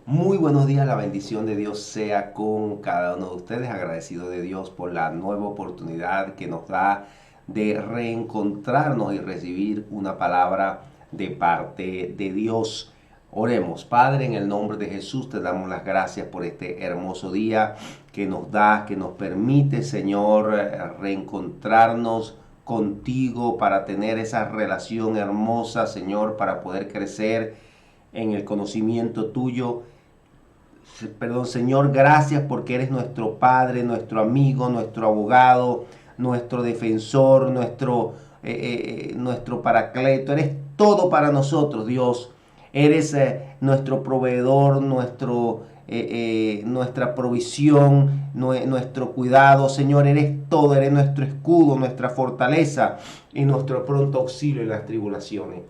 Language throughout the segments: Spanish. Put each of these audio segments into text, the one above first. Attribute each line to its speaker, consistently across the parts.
Speaker 1: Muy buenos días, la bendición de Dios sea con cada uno de ustedes, agradecido de Dios por la nueva oportunidad que nos da de reencontrarnos y recibir una palabra de parte de Dios. Oremos, Padre, en el nombre de Jesús te damos las gracias por este hermoso día que nos da, que nos permite, Señor, reencontrarnos contigo para tener esa relación hermosa, Señor, para poder crecer en el conocimiento tuyo. Perdón, Señor, gracias porque eres nuestro Padre, nuestro amigo, nuestro abogado, nuestro defensor, nuestro paracleto. Eres todo para nosotros, Dios. Eres nuestro proveedor, nuestra provisión, nuestro cuidado. Señor, eres todo, eres nuestro escudo, nuestra fortaleza y nuestro pronto auxilio en las tribulaciones.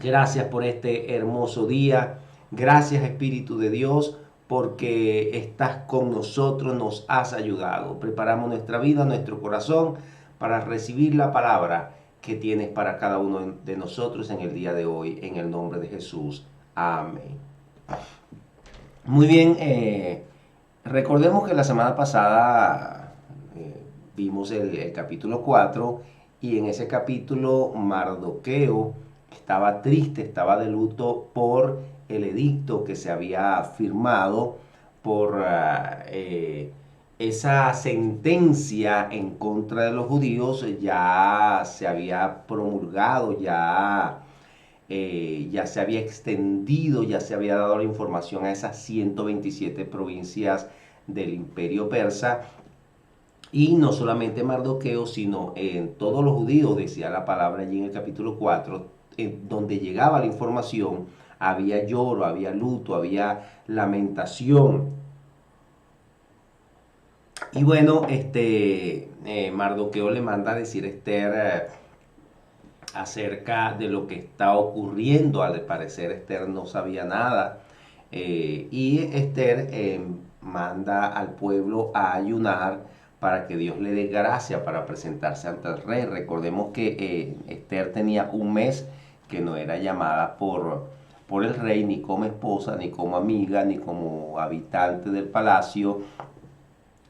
Speaker 1: Gracias por este hermoso día. Gracias, Espíritu de Dios, porque estás con nosotros, nos has ayudado. Preparamos nuestra vida, nuestro corazón para recibir la palabra que tienes para cada uno de nosotros en el día de hoy, en el nombre de Jesús. Amén. Muy bien, recordemos que la semana pasada vimos el capítulo 4 y en ese capítulo Mardoqueo estaba triste, estaba de luto por el edicto que se había firmado, por esa sentencia en contra de los judíos. Ya se había promulgado, ya se había extendido, ya se había dado la información a esas 127 provincias del imperio persa. Y no solamente Mardoqueo, sino en todos los judíos, decía la palabra allí en el capítulo 4, en donde llegaba la información, había lloro, había luto, había lamentación. Y bueno, Mardoqueo le manda a decir a Esther acerca de lo que está ocurriendo. Al parecer Esther no sabía nada. Y Esther manda al pueblo a ayunar para que Dios le dé gracia para presentarse ante el rey. Recordemos que Esther tenía un mes que no era llamada por el rey, ni como esposa, ni como amiga, ni como habitante del palacio,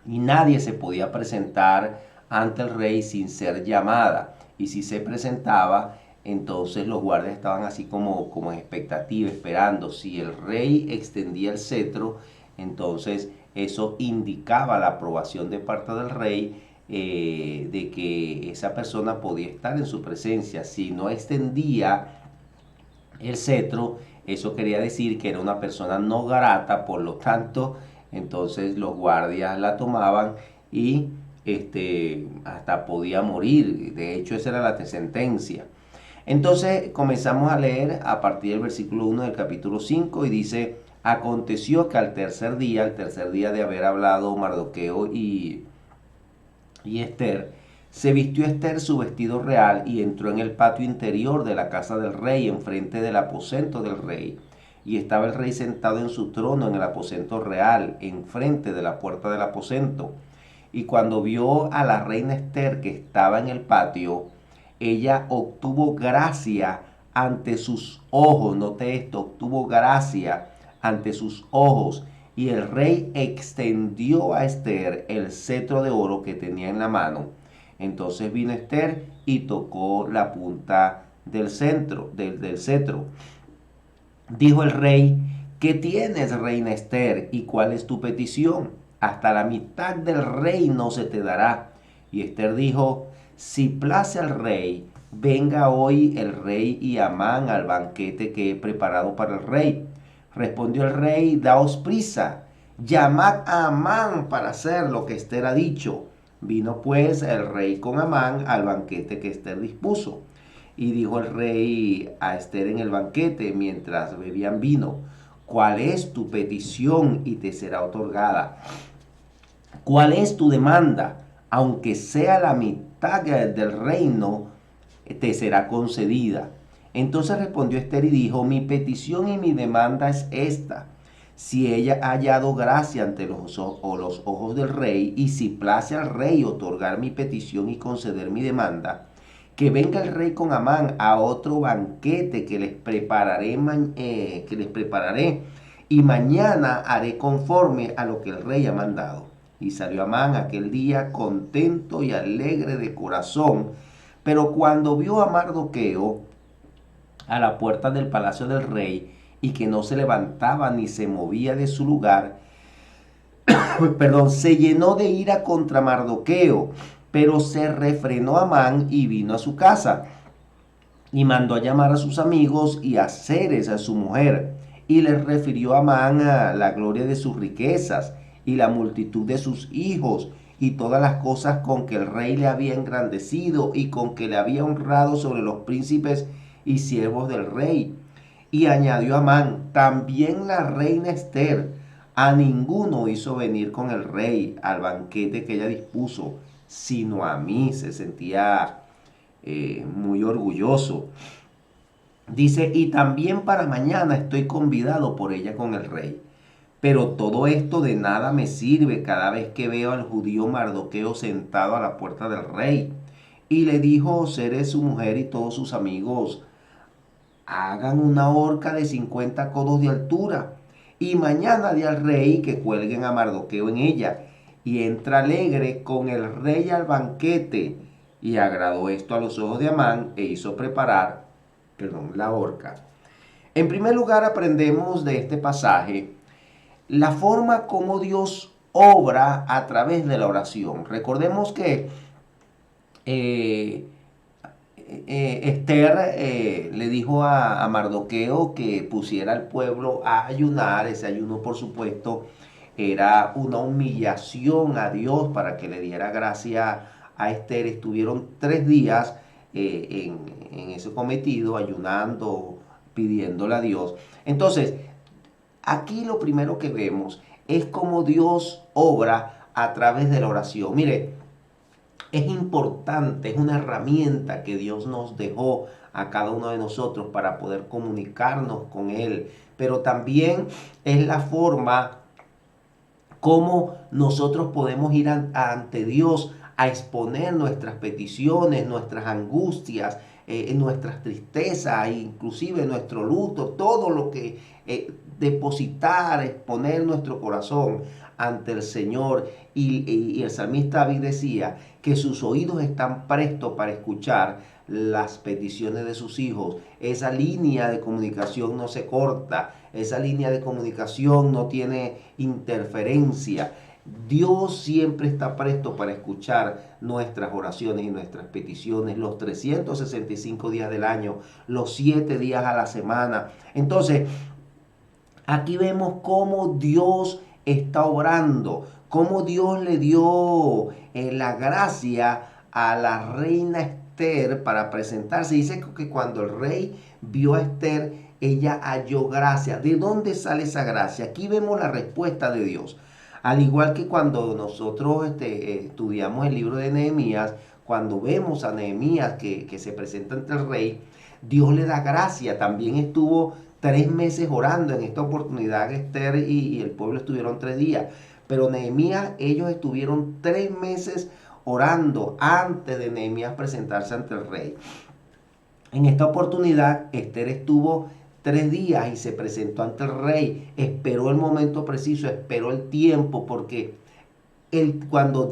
Speaker 1: y nadie se podía presentar ante el rey sin ser llamada. Y si se presentaba, entonces los guardias estaban así como en expectativa, esperando. Si el rey extendía el cetro, entonces eso indicaba la aprobación de parte del rey, de que esa persona podía estar en su presencia. Si no extendía el cetro, eso quería decir que era una persona no grata. Por lo tanto, entonces los guardias la tomaban y hasta podía morir. De hecho, esa era la sentencia. Entonces comenzamos a leer a partir del versículo 1 del capítulo 5 y dice: aconteció que al tercer día de haber hablado Mardoqueo y Esther, se vistió Esther su vestido real y entró en el patio interior de la casa del rey, enfrente del aposento del rey. Y estaba el rey sentado en su trono en el aposento real, enfrente de la puerta del aposento. Y cuando vio a la reina Esther que estaba en el patio, ella obtuvo gracia ante sus ojos. Note esto, obtuvo gracia ante sus ojos. Y el rey extendió a Esther el cetro de oro que tenía en la mano. Entonces vino Esther y tocó la punta del cetro. Dijo el rey: ¿qué tienes, reina Esther, y cuál es tu petición? Hasta la mitad del reino se te dará. Y Esther dijo: si place al rey, venga hoy el rey y Amán al banquete que he preparado para el rey. Respondió el rey: daos prisa, llamad a Amán para hacer lo que Esther ha dicho. Vino pues el rey con Amán al banquete que Esther dispuso. Y dijo el rey a Esther en el banquete, mientras bebían vino: ¿cuál es tu petición y te será otorgada? ¿Cuál es tu demanda? Aunque sea la mitad del reino, te será concedida. Entonces respondió Esther y dijo: mi petición y mi demanda es esta: si ella ha hallado gracia ante los ojos del rey, y si place al rey otorgar mi petición y conceder mi demanda, que venga el rey con Amán a otro banquete que les prepararé, y mañana haré conforme a lo que el rey ha mandado. Y salió Amán aquel día contento y alegre de corazón, pero cuando vio a Mardoqueo a la puerta del palacio del rey, y que no se levantaba ni se movía de su lugar, perdón, se llenó de ira contra Mardoqueo, pero se refrenó Amán y vino a su casa y mandó a llamar a sus amigos y a Zeres, a su mujer, y les refirió a Amán a la gloria de sus riquezas y la multitud de sus hijos y todas las cosas con que el rey le había engrandecido y con que le había honrado sobre los príncipes y siervos del rey. Y añadió Amán, también la reina Esther, a ninguno hizo venir con el rey al banquete que ella dispuso, sino a mí. Se sentía muy orgulloso. Dice, y también para mañana estoy convidado por ella con el rey. Pero todo esto de nada me sirve cada vez que veo al judío Mardoqueo sentado a la puerta del rey. Y le dijo Zeres, su mujer, y todos sus amigos, hagan una horca de 50 codos de altura, y mañana di al rey que cuelguen a Mardoqueo en ella, y entra alegre con el rey al banquete. Y agradó esto a los ojos de Amán, e hizo preparar, la horca. En primer lugar, aprendemos de este pasaje la forma como Dios obra a través de la oración. Recordemos que eh, Esther le dijo a Mardoqueo que pusiera al pueblo a ayunar. Ese ayuno, por supuesto, era una humillación a Dios para que le diera gracia a Esther. Estuvieron 3 días en ese cometido, ayunando, pidiéndole a Dios. Entonces, aquí lo primero que vemos es cómo Dios obra a través de la oración. Mire, es importante, es una herramienta que Dios nos dejó a cada uno de nosotros para poder comunicarnos con Él, pero también es la forma como nosotros podemos ir ante Dios a exponer nuestras peticiones, nuestras angustias, nuestras tristezas, inclusive nuestro luto, todo lo que depositar, exponer nuestro corazón ante el Señor. Y el salmista David decía que sus oídos están prestos para escuchar las peticiones de sus hijos. Esa línea de comunicación no se corta, esa línea de comunicación no tiene interferencia. Dios siempre está presto para escuchar nuestras oraciones y nuestras peticiones los 365 días del año, los 7 días a la semana. Entonces, aquí vemos cómo Dios está obrando, cómo Dios le dio la gracia a la reina Esther para presentarse. Dice que cuando el rey vio a Esther, ella halló gracia. ¿De dónde sale esa gracia? Aquí vemos la respuesta de Dios. Al igual que cuando nosotros estudiamos el libro de Nehemías, cuando vemos a Nehemías que se presenta ante el rey, Dios le da gracia. También estuvo 3 meses orando. En esta oportunidad Esther y el pueblo estuvieron 3 días. Pero Nehemías, ellos estuvieron 3 meses orando antes de Nehemías presentarse ante el rey. En esta oportunidad Esther estuvo 3 días y se presentó ante el rey. Esperó el momento preciso, esperó el tiempo, porque cuando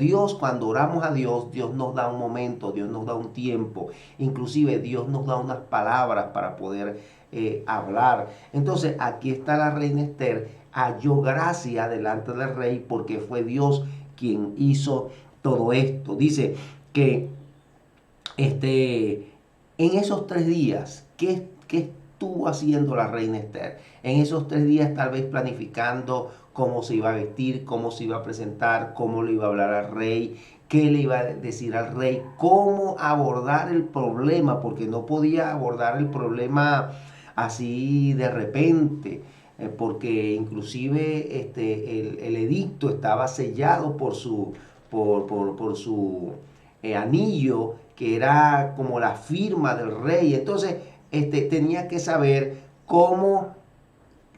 Speaker 1: oramos a Dios, Dios nos da un momento, Dios nos da un tiempo, inclusive Dios nos da unas palabras para poder hablar. Entonces aquí está la reina Esther, halló gracia delante del rey porque fue Dios quien hizo todo esto. Dice que en esos 3 días, ¿qué estuvo haciendo la reina Esther? En esos 3 días tal vez planificando cómo se iba a vestir, cómo se iba a presentar, cómo le iba a hablar al rey, qué le iba a decir al rey, cómo abordar el problema, porque no podía abordar el problema así de repente, porque inclusive el edicto estaba sellado por su anillo, que era como la firma del rey. Entonces tenía que saber cómo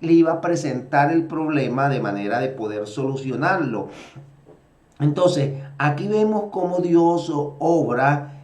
Speaker 1: le iba a presentar el problema de manera de poder solucionarlo. Entonces, aquí vemos cómo Dios obra,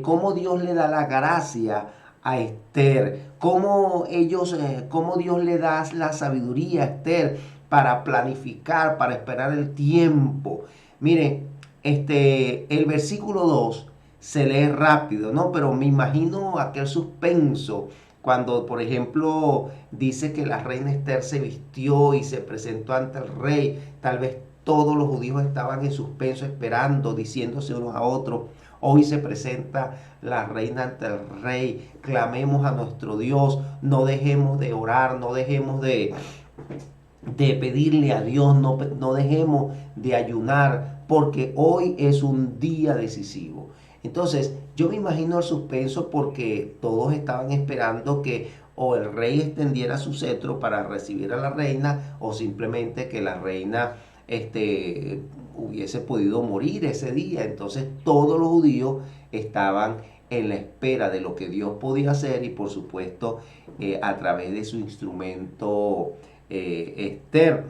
Speaker 1: cómo Dios le da la gracia a Esther, cómo Dios le da la sabiduría a Esther para planificar, para esperar el tiempo. Miren, el versículo 2 se lee rápido, ¿no? Pero me imagino aquel suspenso cuando, por ejemplo, dice que la reina Esther se vistió y se presentó ante el rey. Tal vez todos los judíos estaban en suspenso esperando, diciéndose unos a otros: hoy se presenta la reina ante el rey, clamemos a nuestro Dios, no dejemos de orar, no dejemos de pedirle a Dios, no dejemos de ayunar, porque hoy es un día decisivo. Entonces, yo me imagino el suspenso porque todos estaban esperando que o el rey extendiera su cetro para recibir a la reina, o simplemente que la reina hubiese podido morir ese día. Entonces todos los judíos estaban en la espera de lo que Dios podía hacer, y por supuesto a través de su instrumento Esther.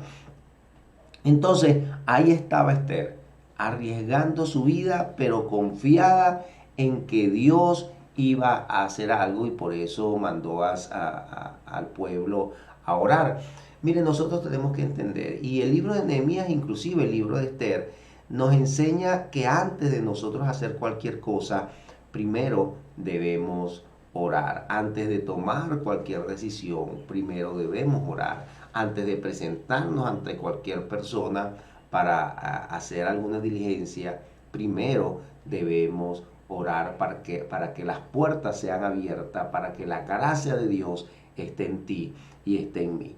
Speaker 1: Entonces ahí estaba Esther, arriesgando su vida, pero confiada en que Dios iba a hacer algo, y por eso mandó al pueblo a orar. Miren, nosotros tenemos que entender, y el libro de Nehemías, inclusive el libro de Esther, nos enseña que antes de nosotros hacer cualquier cosa, primero debemos orar. Antes de tomar cualquier decisión, primero debemos orar. Antes de presentarnos ante cualquier persona para hacer alguna diligencia, primero debemos orar para que las puertas sean abiertas, para que la gracia de Dios esté en ti y esté en mí.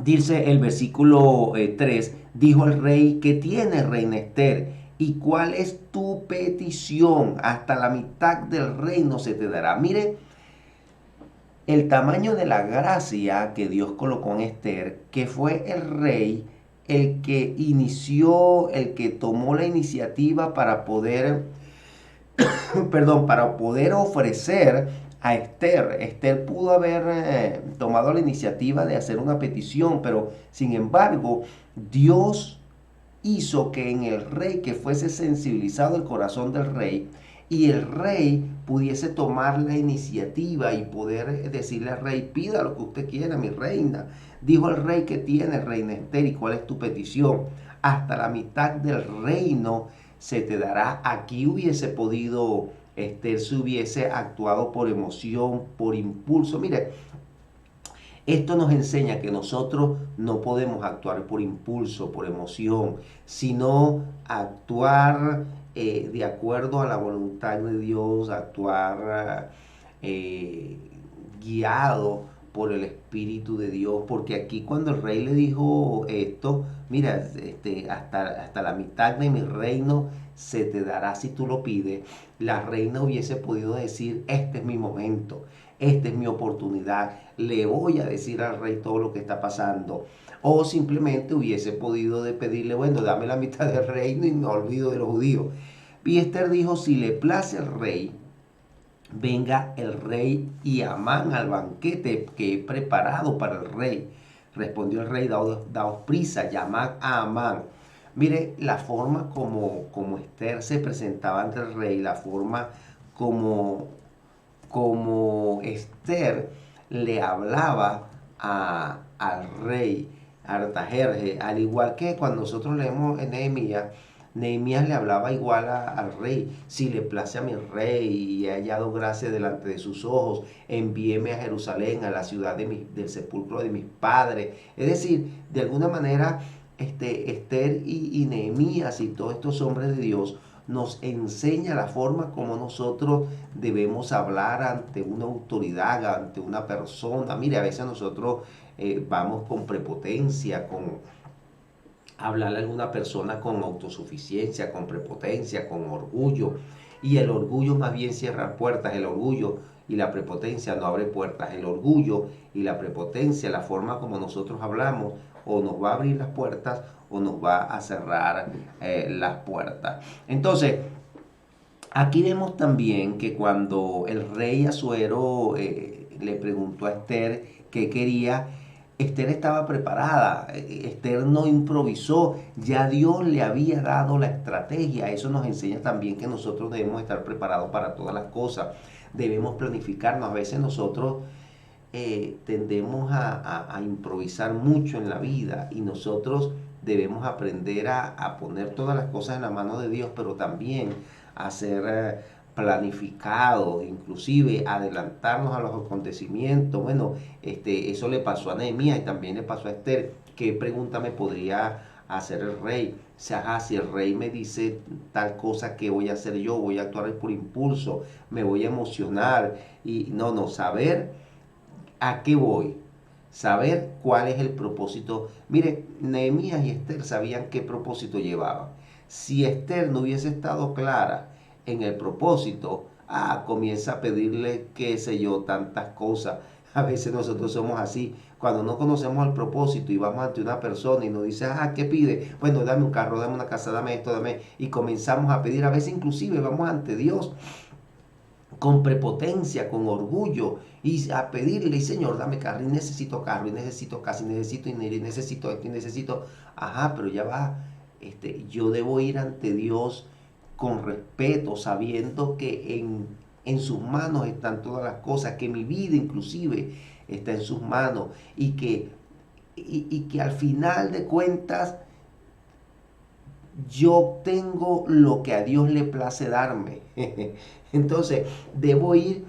Speaker 1: Dice el versículo 3, dijo el rey: ¿qué tienes, reina Esther? ¿Y cuál es tu petición? Hasta la mitad del reino se te dará. Mire el tamaño de la gracia que Dios colocó en Esther, que fue el rey el que inició, el que tomó la iniciativa para poder, para poder ofrecer a Esther. Esther pudo haber tomado la iniciativa de hacer una petición, pero sin embargo Dios hizo que en el rey, que fuese sensibilizado el corazón del rey, y el rey pudiese tomar la iniciativa y poder decirle al rey: pida lo que usted quiera, mi reina. Dijo el rey: ¿qué tienes, reina Esther? ¿Y cuál es tu petición? Hasta la mitad del reino se te dará. Aquí hubiese podido Esther, se hubiese actuado por emoción, por impulso. Mire, esto nos enseña que nosotros no podemos actuar por impulso, por emoción, sino actuar de acuerdo a la voluntad de Dios, actuar guiado por el Espíritu de Dios. Porque aquí, cuando el rey le dijo esto: mira, hasta la mitad de mi reino se te dará si tú lo pides, la reina hubiese podido decir: este es mi momento, esta es mi oportunidad, le voy a decir al rey todo lo que está pasando. O simplemente hubiese podido pedirle: bueno, dame la mitad del reino y me olvido de los judíos. Y Esther dijo: si le place al rey, venga el rey y Amán al banquete que he preparado para el rey. Respondió el rey: daos prisa, llamad a Amán. Mire la forma como Esther se presentaba ante el rey, la forma como Esther le hablaba al rey Artajerjes, al igual que cuando nosotros leemos en Nehemías. Nehemías le hablaba igual al rey: si le place a mi rey y he hallado gracia delante de sus ojos, envíeme a Jerusalén, a la ciudad del sepulcro de mis padres. Es decir, de alguna manera, Esther y Nehemías y todos estos hombres de Dios nos enseña la forma como nosotros debemos hablar ante una autoridad, ante una persona. Mire, a veces nosotros vamos con prepotencia, con hablarle a alguna persona con autosuficiencia, con prepotencia, con orgullo. Y el orgullo más bien cierra puertas. El orgullo y la prepotencia no abre puertas. El orgullo y la prepotencia, la forma como nosotros hablamos, o nos va a abrir las puertas o nos va a cerrar las puertas. Entonces, aquí vemos también que cuando el rey Asuero le preguntó a Esther qué quería, Esther estaba preparada. Esther no improvisó, ya Dios le había dado la estrategia. Eso nos enseña también que nosotros debemos estar preparados para todas las cosas. debemos planificarnos. A veces nosotros tendemos a improvisar mucho en la vida y nosotros debemos aprender a poner todas las cosas en la mano de Dios, pero también a ser planificados, inclusive adelantarnos a los acontecimientos. Bueno, eso le pasó a Nehemías y también le pasó a Esther. ¿Qué pregunta me podría hacer el rey? O sea, si el rey me dice tal cosa, ¿qué voy a hacer yo? Voy a actuar por impulso, me voy a emocionar y no, saber a qué voy, saber cuál es el propósito. Mire, Nehemías y Esther sabían qué propósito llevaban. Si Esther no hubiese estado clara en el propósito, comienza a pedirle, qué sé yo, tantas cosas. A veces nosotros somos así. Cuando no conocemos el propósito y vamos ante una persona y nos dice, ¿qué pide? Bueno, dame un carro, dame una casa, dame esto, dame. Y comenzamos a pedir. A veces inclusive vamos ante Dios con prepotencia, con orgullo, y a pedirle, y Señor, dame carro, y necesito carro, y necesito casa, y necesito dinero, y necesito esto, y necesito, pero ya va, yo debo ir ante Dios con respeto, sabiendo que en sus manos están todas las cosas, que mi vida inclusive está en sus manos, y que al final de cuentas yo tengo lo que a Dios le place darme. Entonces, debo ir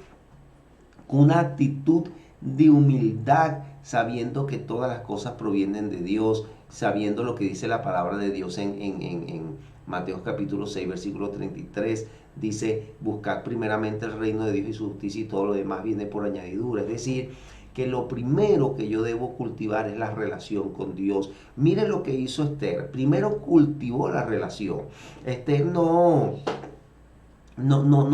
Speaker 1: con una actitud de humildad, sabiendo que todas las cosas provienen de Dios, sabiendo lo que dice la palabra de Dios en Mateo capítulo 6, versículo 33. Dice, buscad primeramente el reino de Dios y su justicia y todo lo demás viene por añadidura. Es decir, que lo primero que yo debo cultivar es la relación con Dios. Mire lo que hizo Esther. Primero cultivó la relación. Esther no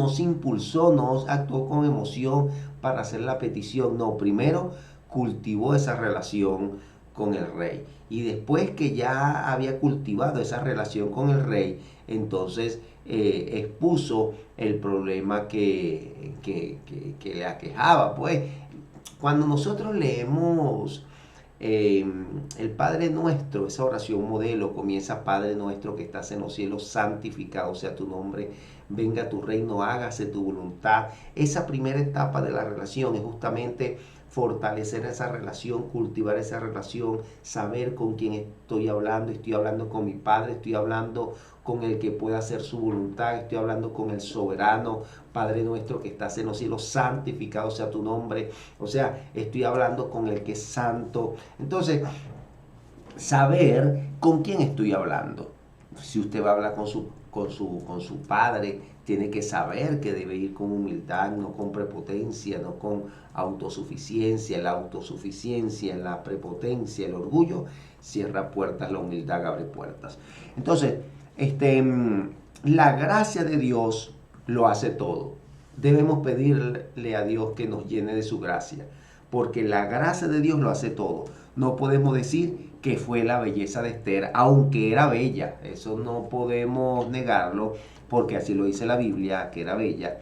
Speaker 1: se impulsó, no actuó con emoción para hacer la petición. No, primero cultivó esa relación con el rey. Y después que ya había cultivado esa relación con el rey, entonces expuso el problema que le aquejaba. Pues cuando nosotros leemos el Padre Nuestro, esa oración modelo comienza: Padre nuestro que estás en los cielos, santificado sea tu nombre, venga tu reino, hágase tu voluntad. Esa primera etapa de la relación es justamente fortalecer esa relación, cultivar esa relación, saber con quién estoy hablando con mi Padre, estoy hablando con el que pueda hacer su voluntad, estoy hablando con el soberano. Padre nuestro que estás en los cielos, santificado sea tu nombre. O sea, estoy hablando con el que es santo. Entonces, saber con quién estoy hablando. Si usted va a hablar con su padre, tiene que saber que debe ir con humildad, no con prepotencia, no con autosuficiencia. La autosuficiencia, la prepotencia, el orgullo cierra puertas, la humildad abre puertas. Entonces, la gracia de Dios lo hace todo. Debemos pedirle a Dios que nos llene de su gracia, porque la gracia de Dios lo hace todo. No podemos decir que fue la belleza de Esther, aunque era bella. Eso no podemos negarlo, porque así lo dice la Biblia, que era bella.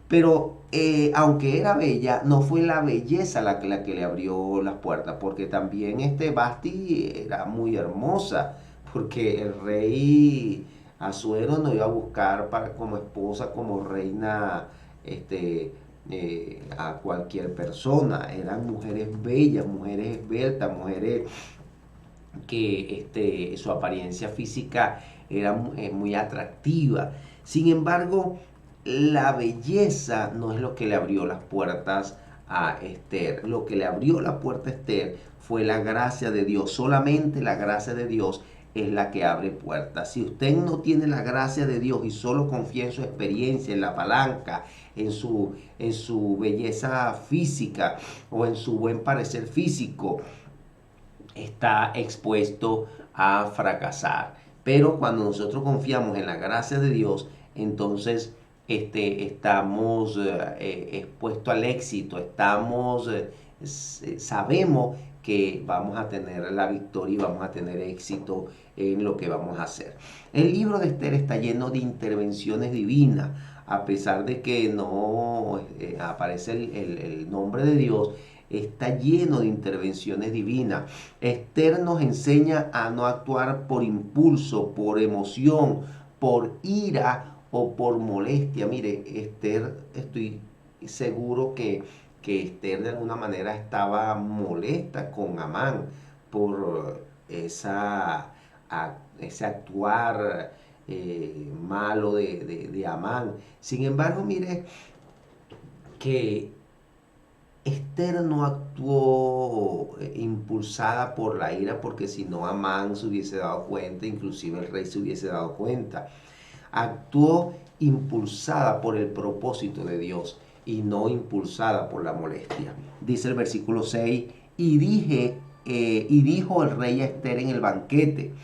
Speaker 1: Pero aunque era bella, no fue la belleza la que le abrió las puertas, porque también Basti era muy hermosa, porque el rey Asuero no iba a buscar como esposa, como reina, a cualquier persona. Eran mujeres bellas, mujeres esbeltas, mujeres que su apariencia física era muy atractiva. Sin embargo, la belleza no es lo que le abrió las puertas a Esther. Lo que le abrió la puerta a Esther fue la gracia de Dios. Solamente la gracia de Dios es la que abre puertas. Si usted no tiene la gracia de Dios y solo confía en su experiencia, en la palanca, en su belleza física o en su buen parecer físico, está expuesto a fracasar. Pero cuando nosotros confiamos en la gracia de Dios, entonces estamos expuestos al éxito, sabemos que vamos a tener la victoria y vamos a tener éxito en lo que vamos a hacer. El libro de Esther está lleno de intervenciones divinas, a pesar de que no aparece el nombre de Dios. Está lleno de intervenciones divinas. Esther nos enseña a no actuar por impulso, por emoción, por ira o por molestia. Mire, Esther, seguro que Esther de alguna manera estaba molesta con Amán por ese actuar malo de Amán. Sin embargo, mire que Esther no actuó impulsada por la ira, porque si no Amán se hubiese dado cuenta, inclusive el rey se hubiese dado cuenta. Actuó impulsada por el propósito de Dios y no impulsada por la molestia. Dice el versículo 6, y dijo el rey a Esther en el banquete,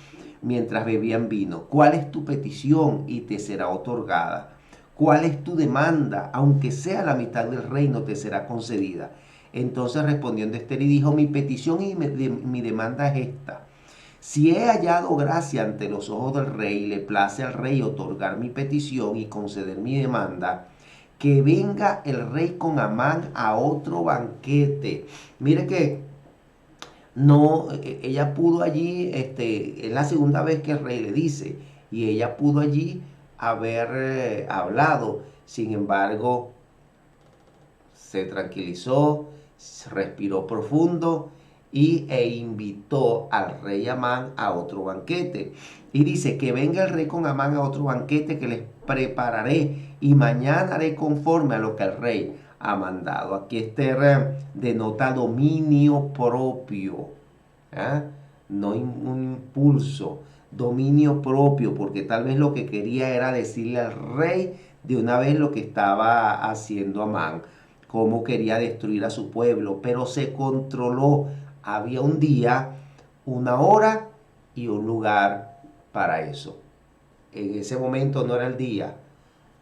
Speaker 1: mientras bebían vino: ¿cuál es tu petición? Y te será otorgada. ¿Cuál es tu demanda? Aunque sea la mitad del reino, te será concedida. Entonces respondiendo Esther y dijo: mi petición y mi demanda es esta: si he hallado gracia ante los ojos del rey, le place al rey otorgar mi petición y conceder mi demanda, que venga el rey con Amán a otro banquete. Mire que no, ella pudo allí, es la segunda vez que el rey le dice, y ella pudo allí haber hablado. Sin embargo, se tranquilizó, respiró profundo e invitó al rey Amán a otro banquete. Y dice: que venga el rey con Amán a otro banquete que les prepararé, y mañana haré conforme a lo que el rey ha mandado. Aquí denota dominio propio, ¿eh? No un impulso, dominio propio, porque tal vez lo que quería era decirle al rey de una vez lo que estaba haciendo Amán, cómo quería destruir a su pueblo, pero se controló. Había un día, una hora y un lugar para eso. En ese momento no era el día,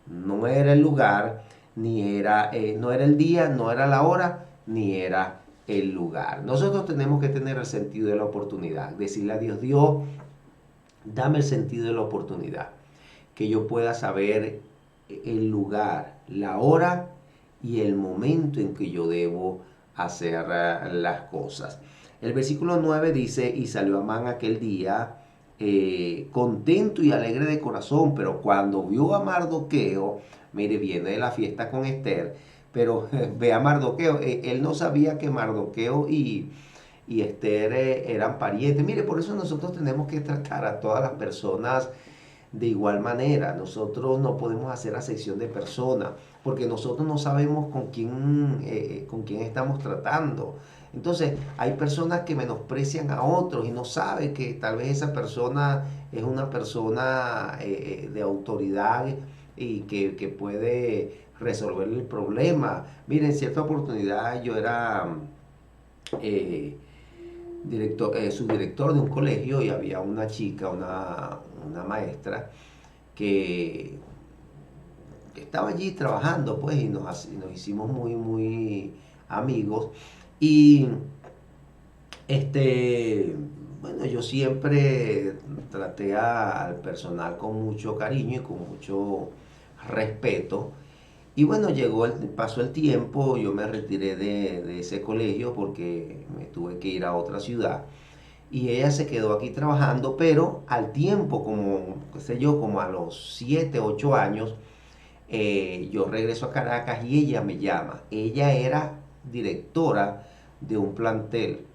Speaker 1: no era el lugar, no era el día, no era la hora, ni era el lugar. Nosotros tenemos que tener el sentido de la oportunidad, decirle a Dios: Dios, dame el sentido de la oportunidad, que yo pueda saber el lugar, la hora y el momento en que yo debo hacer las cosas. El versículo 9 dice: y salió Amán aquel día contento y alegre de corazón, pero cuando vio a Mardoqueo, mire, viene de la fiesta con Esther, pero ve a Mardoqueo, él no sabía que Mardoqueo y Esther eran parientes. Mire, por eso nosotros tenemos que tratar a todas las personas de igual manera. Nosotros no podemos hacer acepción de personas, porque nosotros no sabemos con quién estamos tratando. Entonces, hay personas que menosprecian a otros y no saben que tal vez esa persona es una persona de autoridad y que puede resolver el problema. Miren, en cierta oportunidad yo era subdirector de un colegio, y había una chica, una maestra, que estaba allí trabajando, pues, y nos hicimos muy, muy amigos. Y bueno, yo siempre traté al personal con mucho cariño y con mucho respeto. Y bueno, pasó el tiempo, yo me retiré de ese colegio porque me tuve que ir a otra ciudad. Y ella se quedó aquí trabajando, pero al tiempo, como, qué sé yo, como a los 7 8 años, yo regreso a Caracas y ella me llama. Ella era directora de un plantel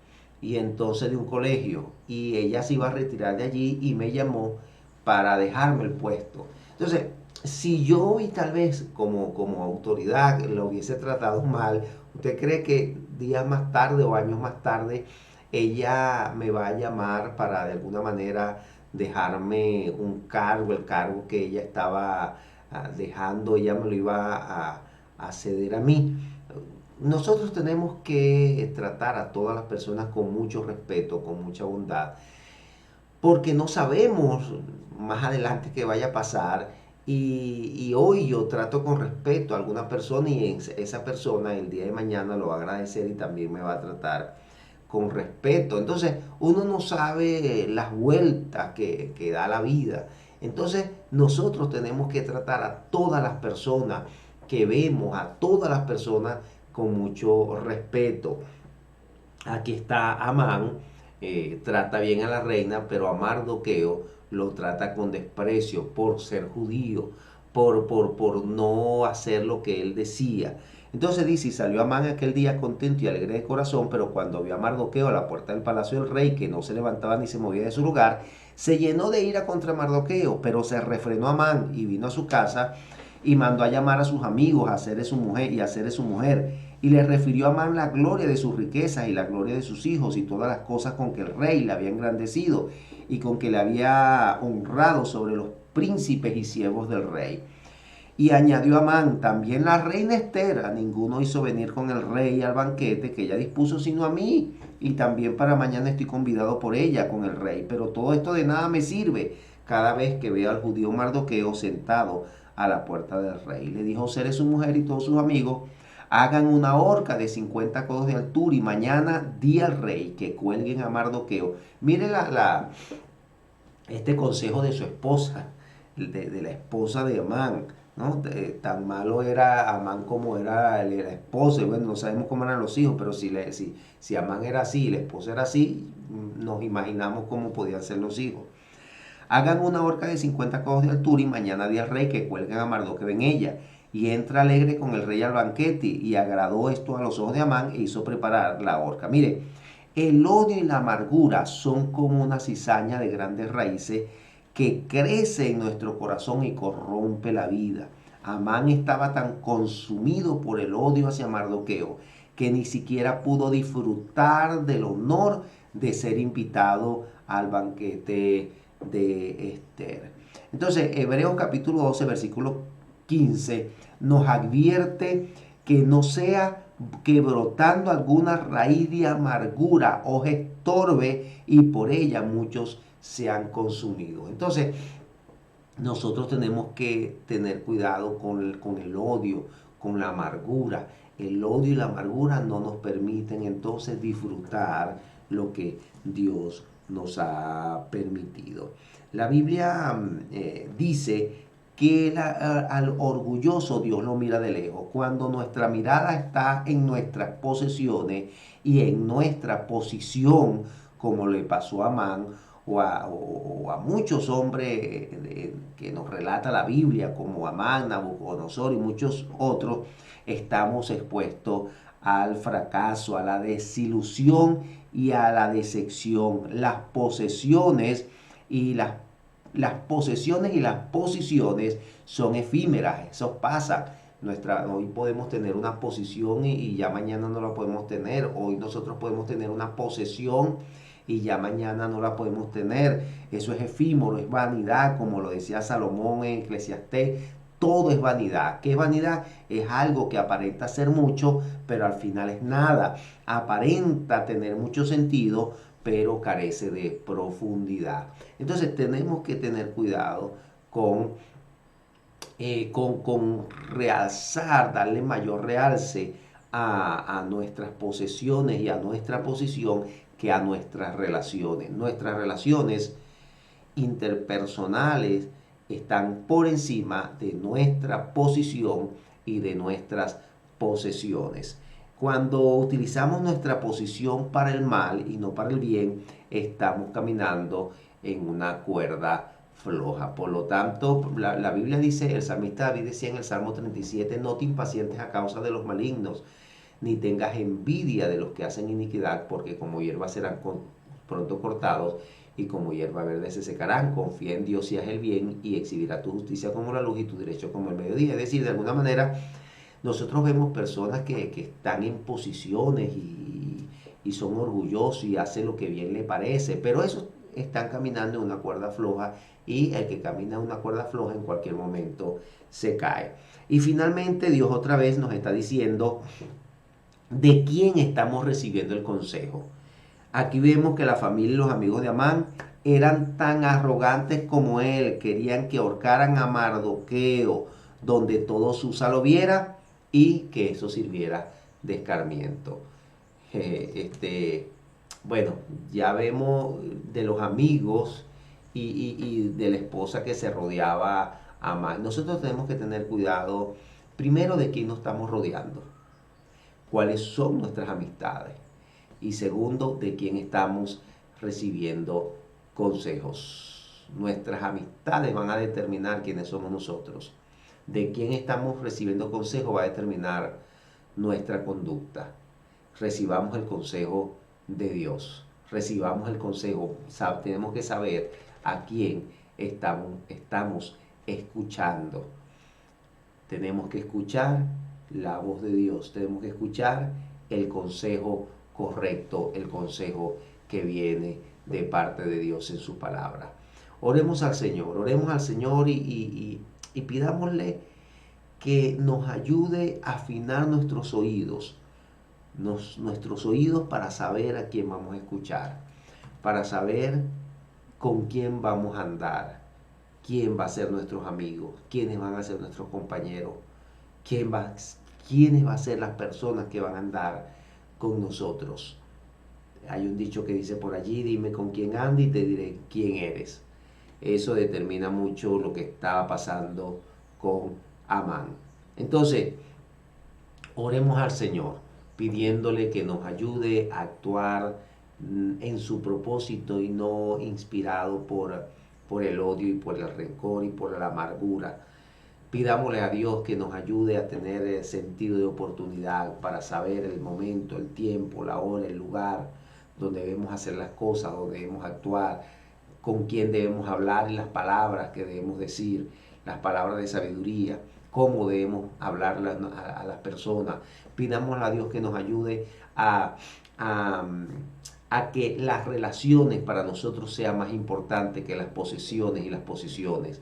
Speaker 1: y entonces de un colegio, y ella se iba a retirar de allí y me llamó para dejarme el puesto. Entonces, si yo y tal vez como autoridad lo hubiese tratado mal, ¿usted cree que días más tarde o años más tarde ella me va a llamar para de alguna manera dejarme un cargo, el cargo que ella estaba dejando, ella me lo iba a ceder a mí? Nosotros tenemos que tratar a todas las personas con mucho respeto, con mucha bondad, porque no sabemos más adelante qué vaya a pasar. Y hoy yo trato con respeto a alguna persona, y esa persona el día de mañana lo va a agradecer y también me va a tratar con respeto. Entonces uno no sabe las vueltas que da la vida. Entonces nosotros tenemos que tratar a todas las personas que vemos, a todas las personas con mucho respeto. Aquí está Amán, trata bien a la reina, pero a Mardoqueo lo trata con desprecio por ser judío, por no hacer lo que él decía. Entonces dice, y salió Amán aquel día contento y alegre de corazón, pero cuando vio a Mardoqueo a la puerta del palacio del rey, que no se levantaba ni se movía de su lugar, se llenó de ira contra Mardoqueo, pero se refrenó Amán y vino a su casa y mandó a llamar a sus amigos, a hacer de su mujer y a hacer de su mujer. Y le refirió a Amán la gloria de sus riquezas y la gloria de sus hijos y todas las cosas con que el rey le había engrandecido y con que le había honrado sobre los príncipes y siervos del rey. Y añadió Amán, también la reina Esther, a ninguno hizo venir con el rey al banquete que ella dispuso sino a mí. Y también para mañana estoy convidado por ella con el rey. Pero todo esto de nada me sirve cada vez que veo al judío Mardoqueo sentado a la puerta del rey. Le dijo Zeres su mujer y todos sus amigos, hagan una horca de 50 codos de altura y mañana di al rey que cuelguen a Mardoqueo. Mire este consejo de su esposa, de la esposa de Amán. ¿No? Tan malo era Amán como era la esposa. Y bueno, no sabemos cómo eran los hijos, pero si Amán era así y la esposa era así, nos imaginamos cómo podían ser los hijos. Hagan una horca de 50 codos de altura y mañana di al rey que cuelguen a Mardoqueo en ella. Y entra alegre con el rey al banquete. Y agradó esto a los ojos de Amán e hizo preparar la horca. Mire, el odio y la amargura son como una cizaña de grandes raíces que crece en nuestro corazón y corrompe la vida. Amán estaba tan consumido por el odio hacia Mardoqueo que ni siquiera pudo disfrutar del honor de ser invitado al banquete de Esther. Entonces, Hebreos capítulo 12, versículo 15, nos advierte que no sea que brotando alguna raíz de amargura os estorbe y por ella muchos se han consumido. Entonces, nosotros tenemos que tener cuidado con el odio, con la amargura. El odio y la amargura no nos permiten entonces disfrutar lo que Dios nos ha permitido. La Biblia dice que al orgulloso Dios lo mira de lejos. Cuando nuestra mirada está en nuestras posesiones y en nuestra posición, como le pasó a Amán, o a muchos hombres que nos relata la Biblia, como Amán, Nabucodonosor y muchos otros, estamos expuestos al fracaso, a la desilusión y a la decepción. Las posesiones y las posiciones son efímeras, eso pasa. Hoy podemos tener una posición y ya mañana no la podemos tener. Hoy nosotros podemos tener una posesión y ya mañana no la podemos tener. Eso es efímero, es vanidad, como lo decía Salomón en Eclesiastés. Todo es vanidad. ¿Qué es vanidad? Es algo que aparenta ser mucho, pero al final es nada. Aparenta tener mucho sentido, pero carece de profundidad. Entonces tenemos que tener cuidado con realzar, darle mayor realce a nuestras posesiones y a nuestra posición que a nuestras relaciones. Nuestras relaciones interpersonales están por encima de nuestra posición y de nuestras posesiones. Cuando utilizamos nuestra posición para el mal y no para el bien, estamos caminando en una cuerda floja. Por lo tanto, la Biblia dice, el salmista David decía en el Salmo 37, no te impacientes a causa de los malignos, ni tengas envidia de los que hacen iniquidad, porque como hierba serán pronto cortados y como hierba verde se secarán. Confía en Dios y haz el bien y exhibirá tu justicia como la luz y tu derecho como el mediodía. Es decir, de alguna manera nosotros vemos personas que están en posiciones y son orgullosos y hacen lo que bien le parece, pero esos están caminando en una cuerda floja y el que camina en una cuerda floja en cualquier momento se cae. Y finalmente Dios otra vez nos está diciendo de quién estamos recibiendo el consejo. Aquí vemos que la familia y los amigos de Amán eran tan arrogantes como él, querían que ahorcaran a Mardoqueo, donde todo Susa lo viera y que eso sirviera de escarmiento. Bueno, ya vemos de los amigos y de la esposa que se rodeaba a Amán. Nosotros tenemos que tener cuidado primero de quién nos estamos rodeando, cuáles son nuestras amistades y segundo, de quién estamos recibiendo consejos. Nuestras amistades van a determinar quiénes somos nosotros. de quién estamos recibiendo consejo va a determinar nuestra conducta. Recibamos el consejo de Dios. Recibamos el consejo. Tenemos que saber a quién estamos escuchando. Tenemos que escuchar la voz de Dios. Tenemos que escuchar el consejo correcto, el consejo que viene de parte de Dios en su palabra. Oremos al Señor y pidámosle que nos ayude a afinar nuestros oídos, nuestros oídos para saber a quién vamos a escuchar, para saber con quién vamos a andar, quién va a ser nuestros amigos, quiénes van a ser nuestros compañeros, quiénes van a ser las personas que van a andar con nosotros. Hay un dicho que dice por allí: dime con quién andas y te diré quién eres. Eso determina mucho lo que estaba pasando con Amán. Entonces, oremos al Señor, pidiéndole que nos ayude a actuar en su propósito y no inspirado por el odio y por el rencor y por la amargura. Pidámosle a Dios que nos ayude a tener sentido de oportunidad para saber el momento, el tiempo, la hora, el lugar donde debemos hacer las cosas, donde debemos actuar, con quién debemos hablar y las palabras que debemos decir, las palabras de sabiduría, cómo debemos hablar a las personas. Pidámosle a Dios que nos ayude a, a que las relaciones para nosotros sean más importantes que las posesiones y las posiciones.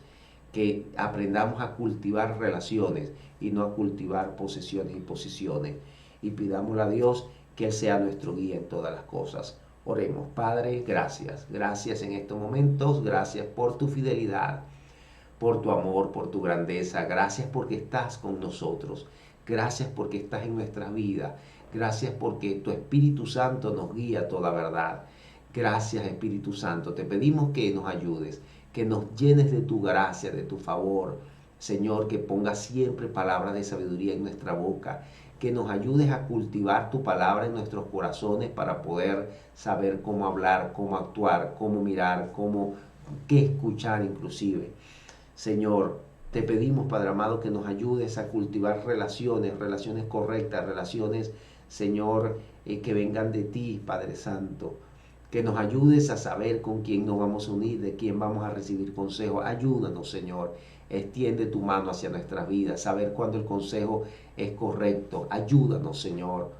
Speaker 1: Que aprendamos a cultivar relaciones y no a cultivar posesiones y posiciones. Y pidámosle a Dios que Él sea nuestro guía en todas las cosas. Oremos. Padre, gracias. Gracias en estos momentos. Gracias por tu fidelidad, por tu amor, por tu grandeza. Gracias porque estás con nosotros. Gracias porque estás en nuestras vidas. Gracias porque tu Espíritu Santo nos guía a toda verdad. Gracias, Espíritu Santo. Te pedimos que nos ayudes, que nos llenes de tu gracia, de tu favor. Señor, que pongas siempre palabras de sabiduría en nuestra boca, que nos ayudes a cultivar tu palabra en nuestros corazones para poder saber cómo hablar, cómo actuar, cómo mirar, qué escuchar inclusive. Señor, te pedimos, Padre amado, que nos ayudes a cultivar relaciones correctas, relaciones, Señor, que vengan de ti, Padre Santo. Que nos ayudes a saber con quién nos vamos a unir, de quién vamos a recibir consejo. Ayúdanos, Señor. Extiende tu mano hacia nuestras vidas, saber cuándo el consejo es correcto. Ayúdanos, Señor.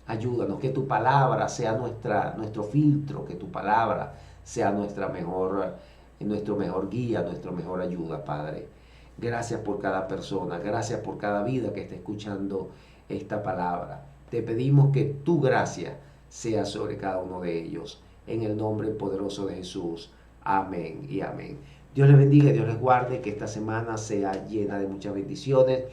Speaker 1: Ayúdanos, que tu palabra sea nuestro filtro, que tu palabra sea nuestro mejor guía, nuestra mejor ayuda, Padre. Gracias por cada persona, gracias por cada vida que está escuchando esta palabra. Te pedimos que tu gracia sea sobre cada uno de ellos. En el nombre poderoso de Jesús. Amén y amén. Dios les bendiga, Dios les guarde, que esta semana sea llena de muchas bendiciones,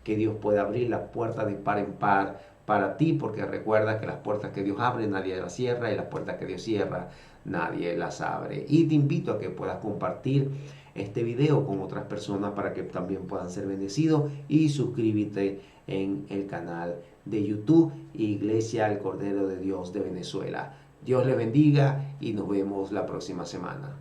Speaker 1: que Dios pueda abrir las puertas de par en par para ti, porque recuerda que las puertas que Dios abre nadie las cierra, y las puertas que Dios cierra nadie las abre. Y te invito a que puedas compartir este video con otras personas para que también puedan ser bendecidos, y suscríbete en el canal de YouTube Iglesia El Cordero de Dios de Venezuela. Dios les bendiga y nos vemos la próxima semana.